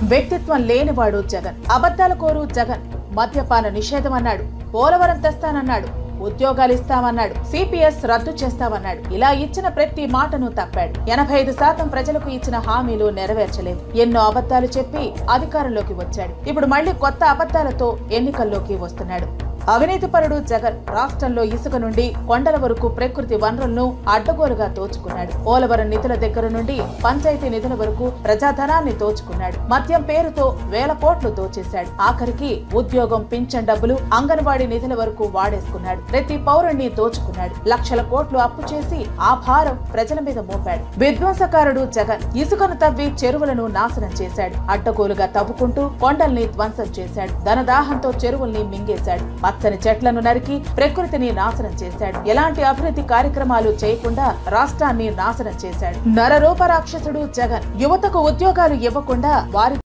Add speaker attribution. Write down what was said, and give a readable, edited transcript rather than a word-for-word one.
Speaker 1: వ్యక్తిత్వం లేనివాడు జగన్, అబద్ధాల కోరు జగన్, మద్యపాన నిషేధం అన్నాడు, పోలవరం తెస్తానన్నాడు, ఉద్యోగాలు ఇస్తామన్నాడు, సిపిఎస్ రద్దు చేస్తామన్నాడు. ఇలా ఇచ్చిన ప్రతి మాటను తప్పాడు. 85% ప్రజలకు ఇచ్చిన హామీలు నెరవేర్చలేదు. ఎన్నో అబద్ధాలు చెప్పి అధికారంలోకి వచ్చాడు. ఇప్పుడు మళ్లీ కొత్త అబద్ధాలతో ఎన్నికల్లోకి వస్తున్నాడు. అవినీతిపరుడు జగన్ రాష్ట్రంలో ఇసుక నుండి కొండల వరకు ప్రకృతి వనరులను అడ్డగోలుగా దోచుకున్నాడు. పోలవరం నిధుల దగ్గర నుండి పంచాయతీ నిధుల వరకు ప్రజాధనాన్ని దోచుకున్నాడు. మద్యం పేరుతో వేల కోట్లు దోచేశాడు. ఆఖరికి ఉద్యోగం, పింఛన్ డబ్బులు, అంగన్వాడీ నిధుల వరకు వాడేసుకున్నాడు. ప్రతి పౌరుణ్ణి దోచుకున్నాడు. లక్షల కోట్లు అప్పు చేసి ఆ భారం ప్రజల మీద మోపాడు. విధ్వంసకారుడు జగన్ ఇసుకను తవ్వి చెరువులను నాశనం చేశాడు. అడ్డగోలుగా తవ్వుకుంటూ కొండల్ని ధ్వంసం చేశాడు. ధనదాహంతో చెరువుల్ని మింగేశాడు. పచ్చని చెట్లను నరికి ప్రకృతిని నాశనం చేశాడు. ఎలాంటి అభివృద్ధి కార్యక్రమాలు చేయకుండా రాష్ట్రాన్ని నాశనం చేశాడు. నరరూప రాక్షసుడు జగన్ యువతకు ఉద్యోగాలు ఇవ్వకుండా వారి